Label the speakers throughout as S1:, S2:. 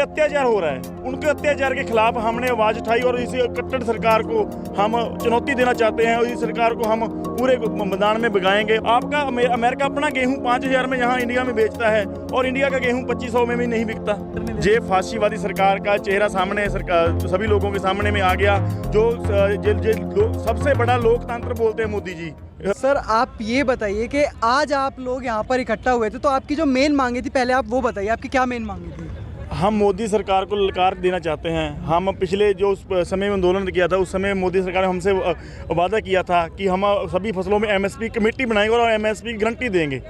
S1: अत्याचार हो रहा है, उनके अत्याचार के खिलाफ हमने आवाज़ उठाई और इस कट्टर सरकार को हम चुनौती देना चाहते हैं और इस सरकार को हम पूरे मैदान में भगाएंगे। आपका अमेरिका अपना गेहूं 5,000 में यहाँ इंडिया में बेचता है और इंडिया का गेहूं 2,500 में भी नहीं बिकता। ये फांसीवादी सरकार का चेहरा सामने सरकार सभी लोगों के सामने में आ गया, जो सबसे बड़ा लोकतंत्र बोलते हैं मोदी जी।
S2: सर आप ये बताइए कि आज आप लोग यहाँ पर इकट्ठा हुए थे, तो आपकी जो मेन मांगे थी पहले आप वो बताइए, आपकी क्या मेन मांगे थी?
S1: हम मोदी सरकार को ललकार देना चाहते हैं। हम पिछले जो उस समय में आंदोलन किया था, उस समय मोदी सरकार ने हमसे वादा किया था कि हम सभी फसलों में एमएसपी कमेटी बनाएंगे और एमएसपी की गारंटी देंगे।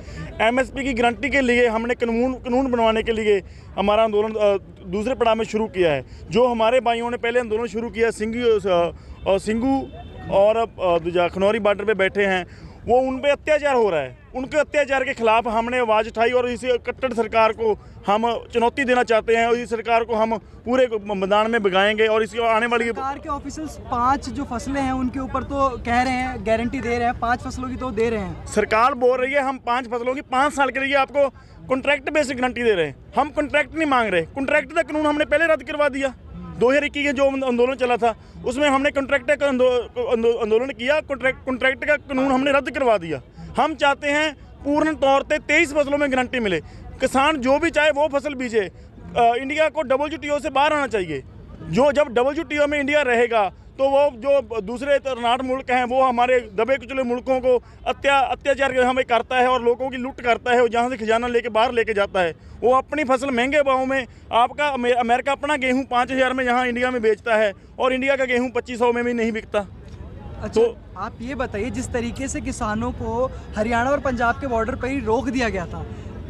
S1: एमएसपी की गारंटी के लिए हमने कानून बनवाने के लिए हमारा आंदोलन दूसरे पड़ाव में शुरू किया है। जो हमारे भाइयों ने पहले आंदोलन शुरू किया, सिंगू और दूजा खनौरी बॉर्डर पे बैठे हैं, वो उन पे अत्याचार हो रहा है, उनके अत्याचार के खिलाफ हमने आवाज़ उठाई और इस कट्टर सरकार को हम चुनौती देना चाहते हैं और इस सरकार को हम पूरे मैदान में भगाएंगे। और इसकी आने वाली
S2: सरकार के ऑफिसर्स 5 जो फसलें हैं उनके ऊपर तो कह रहे हैं गारंटी दे रहे हैं, 5 फसलों की तो दे रहे हैं।
S1: सरकार बोल रही है हम 5 फसलों की 5 साल के लिए आपको कॉन्ट्रैक्ट बेसिक गारंटी दे रहे हैं। हम कॉन्ट्रैक्ट नहीं मांग रहे, कॉन्ट्रैक्ट का कानून हमने पहले रद्द करवा दिया। 2021 के जो आंदोलन चला था उसमें हमने कॉन्ट्रैक्ट का आंदोलन किया, कॉन्ट्रैक्ट का कानून हमने रद्द करवा दिया। हम चाहते हैं पूर्ण तौर पे 23 फसलों में गारंटी मिले, किसान जो भी चाहे वो फसल बीजे। इंडिया को WTO से बाहर आना चाहिए। जब WTO में इंडिया रहेगा तो वो जो दूसरे तरनाट मुल्क हैं वो हमारे दबे कुचले मुल्कों को अत्याचार हमें करता है और लोगों की लूट करता है, जहाँ से खजाना लेके बाहर लेके जाता है। वो अपनी फसल महंगे भाव में, आपका अमेरिका अपना गेहूं 5,000 में यहाँ इंडिया में बेचता है और इंडिया का गेहूं 2,500 में भी नहीं बिकता।
S2: अच्छा, तो आप ये बताइए, जिस तरीके से किसानों को हरियाणा और पंजाब के बॉर्डर पर ही रोक दिया गया था,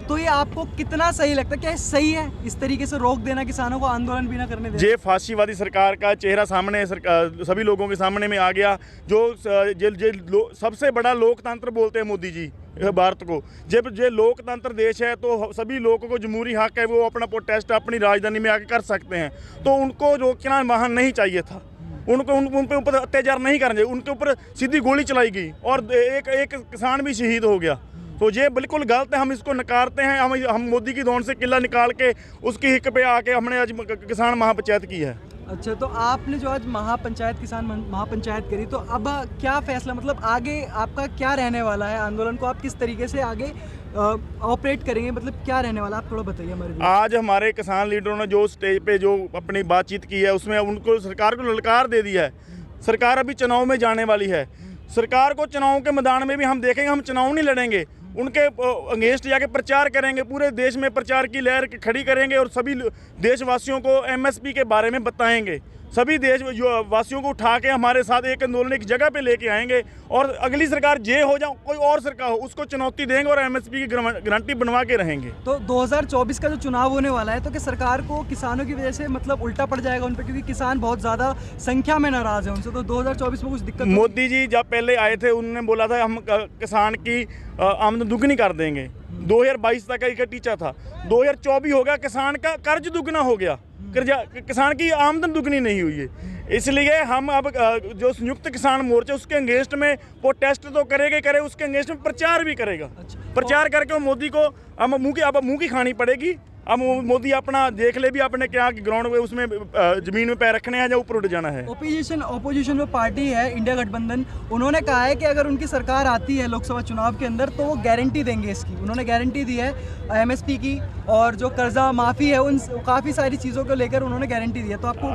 S2: तो ये आपको कितना सही लगता है? क्या सही है इस तरीके से रोक देना, किसानों को आंदोलन भी ना करने देना?
S1: ये फांसीवादी सरकार का चेहरा सामने सभी लोगों के सामने में आ गया, जो सबसे बड़ा लोकतंत्र बोलते हैं मोदी जी भारत को। जब ये लोकतंत्र देश है तो सभी लोगों को जमहूरी हक है, वो अपना प्रोटेस्ट अपनी राजधानी में आके कर सकते हैं। तो उनको रोकना वहाँ नहीं चाहिए था, उन पे ऊपर अत्याचार नहीं करना चाहिए। उनके ऊपर सीधी गोली चलाई गई और एक किसान भी शहीद हो गया। तो ये बिल्कुल गलत है, हम इसको नकारते हैं। हम मोदी की दौड़ से किला निकाल के उसकी हिक पे आके हमने आज किसान महापंचायत की है।
S2: अच्छा, तो आपने जो आज किसान महापंचायत करी, तो अब क्या फैसला, मतलब आगे आपका क्या रहने वाला है? आंदोलन को आप किस तरीके से आगे ऑपरेट करेंगे, मतलब क्या रहने वाला, आप थोड़ा बताइए हमारे।
S1: आज हमारे किसान लीडरों ने जो स्टेज पे जो अपनी बातचीत की है उसमें उनको सरकार को ललकार दे दिया है। सरकार अभी चुनाव में जाने वाली है, सरकार को चुनाव के मैदान में भी हम देखेंगे। हम चुनाव नहीं लड़ेंगे, उनके अगेंस्ट जाके प्रचार करेंगे, पूरे देश में प्रचार की लहर खड़ी करेंगे और सभी देशवासियों को एमएसपी के बारे में बताएंगे। सभी देशवासियों को उठा के हमारे साथ एक आंदोलन एक जगह पे लेके आएंगे और अगली सरकार जे हो जाओ कोई और सरकार हो उसको चुनौती देंगे और एमएसपी की गारंटी बनवा के रहेंगे।
S2: तो 2024 का जो चुनाव होने वाला है, तो क्या सरकार को किसानों की वजह से मतलब उल्टा पड़ जाएगा उन पर, क्योंकि किसान बहुत ज़्यादा संख्या में नाराज है उनसे, तो 2024 में कुछ दिक्कत?
S1: मोदी जी जब पहले आए थे उन्होंने बोला था हम किसान की आमदन दुगनी कर देंगे। 2022 तक का टीचा था, 2024 हो गया, किसान का कर्ज दुगना हो गया, किसान की आमदन दुगनी नहीं हुई है। इसलिए हम अब जो संयुक्त किसान मोर्चा उसके अगेंस्ट में प्रोटेस्ट तो करे, उसके अगेंस्ट में प्रचार भी करेगा। प्रचार करके मोदी को अब मुँह की खानी पड़ेगी। अब मोदी अपना देख ले भी अपने क्या ग्राउंड में उसमें जमीन में पैर रखने हैं या ऊपर उठ जाना है।
S2: ओपोजिशन में पार्टी है इंडिया गठबंधन, उन्होंने कहा है कि अगर उनकी सरकार आती है लोकसभा चुनाव के अंदर तो वो गारंटी देंगे इसकी। उन्होंने गारंटी दी है एमएसपी की और जो कर्जा माफ़ी है उन काफ़ी सारी चीज़ों को लेकर उन्होंने गारंटी दी है। तो आपको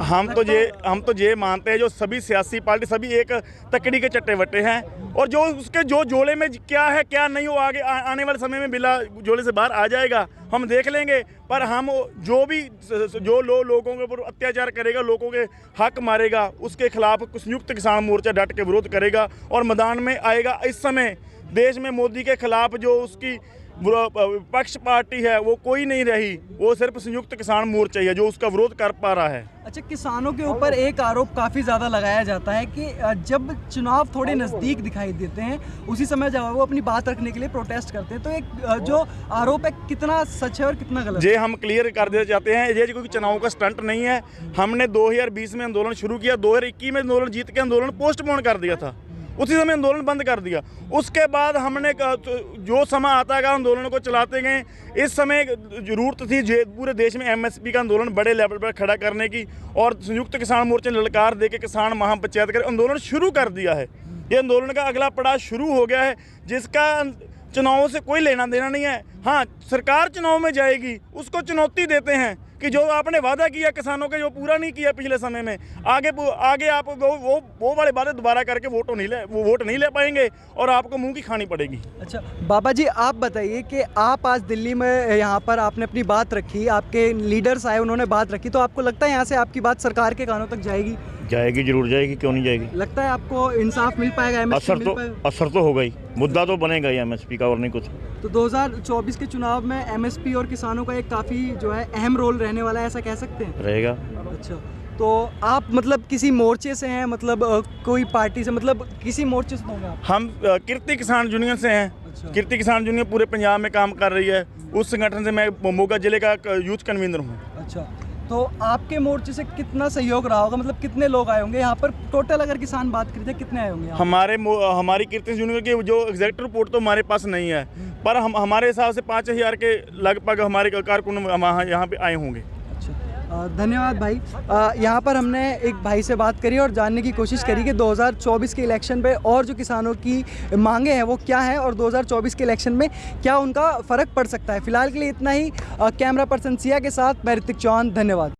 S1: हम तो ये मानते हैं जो सभी सियासी पार्टी सभी एक तकड़ी के चट्टे बट्टे हैं और जो उसके जो जोड़े में क्या है क्या नहीं, वो आगे आने वाले समय में बिला जोड़े से बाहर आ जाएगा, हम देख लेंगे। पर हम जो लोगों के ऊपर अत्याचार करेगा, लोगों के हक मारेगा, उसके खिलाफ संयुक्त किसान मोर्चा डट के विरोध करेगा और मैदान में आएगा। इस समय देश में मोदी के खिलाफ जो उसकी विपक्ष पार्टी है वो कोई नहीं रही, वो सिर्फ संयुक्त किसान मोर्चा ही है जो उसका विरोध कर पा रहा है।
S2: अच्छा, किसानों के ऊपर एक आरोप काफ़ी ज़्यादा लगाया जाता है कि जब चुनाव थोड़े नज़दीक दिखाई देते हैं उसी समय जब वो अपनी बात रखने के लिए प्रोटेस्ट करते हैं, तो एक जो आरोप है कितना सच है और कितना गलत?
S1: ये हम क्लियर कर देना चाहते हैं, ये कोई चुनाव का स्टंट नहीं है। हमने 2020 में आंदोलन शुरू किया, 2021 में आंदोलन जीत के आंदोलन पोस्टपोन कर दिया था उसी समय आंदोलन बंद कर दिया। उसके बाद हमने जो समय आता गया आंदोलन को चलाते गए। इस समय ज़रूरत थी पूरे देश में एमएसपी का आंदोलन बड़े लेवल पर खड़ा करने की, और संयुक्त किसान मोर्चे ने ललकार दे के किसान महापंचायत कर आंदोलन शुरू कर दिया है। ये आंदोलन का अगला पड़ाव शुरू हो गया है, जिसका चुनावों से कोई लेना देना नहीं है। हाँ, सरकार चुनाव में जाएगी, उसको चुनौती देते हैं कि जो आपने वादा किया किसानों के, जो पूरा नहीं किया पिछले समय में, आगे आप वो वाले वादे दोबारा करके वोट नहीं ले पाएंगे और आपको मुंह की खानी पड़ेगी।
S2: अच्छा बाबा जी, आप बताइए कि आप आज दिल्ली में यहाँ पर आपने अपनी बात रखी, आपके लीडर्स आए, उन्होंने बात रखी, तो आपको लगता है यहाँ से आपकी बात सरकार के कानों तक जाएगी?
S3: जाएगी, जरूर जाएगी, क्यों नहीं जाएगी।
S2: लगता है आपको इंसाफ मिल पाएगा?
S3: असर तो होगा ही, मुद्दा तो बनेगा ही एमएसपी का, और नहीं कुछ।
S2: तो 2024 के चुनाव में एमएसपी और किसानों का एक काफ़ी जो है अहम रोल रहने वाला है, ऐसा कह सकते हैं?
S3: रहेगा।
S2: अच्छा, तो आप मतलब किसी मोर्चे से हैं, मतलब कोई पार्टी से, मतलब किसी मोर्चे से होंगे आप?
S1: हम कीर्ति किसान यूनियन से हैं।
S2: अच्छा।
S1: कीर्ति किसान यूनियन पूरे पंजाब में काम कर रही है। उस संगठन से मैं मोगा जिले का यूथ कन्वीनर हूँ।
S2: अच्छा, तो आपके मोर्चे से कितना सहयोग रहा होगा, मतलब कितने लोग आए होंगे यहाँ पर? टोटल अगर किसान बात करें कितने आए होंगे यहाँ?
S1: हमारी कीर्ति यूनियन की जो एग्जैक्ट रिपोर्ट तो हमारे पास नहीं है, पर हमारे हिसाब से 5000 के लगभग हमारे कारकुन यहाँ पे आए होंगे।
S2: अच्छा, धन्यवाद भाई। यहाँ पर हमने एक भाई से बात करी और जानने की कोशिश करी कि 2024 के इलेक्शन पे और जो किसानों की मांगे हैं वो क्या है, और 2024 के इलेक्शन में क्या उनका फ़र्क पड़ सकता है। फिलहाल के लिए इतना ही। कैमरा पर्सन सिया के साथ मैं ऋतिक चौहान, धन्यवाद।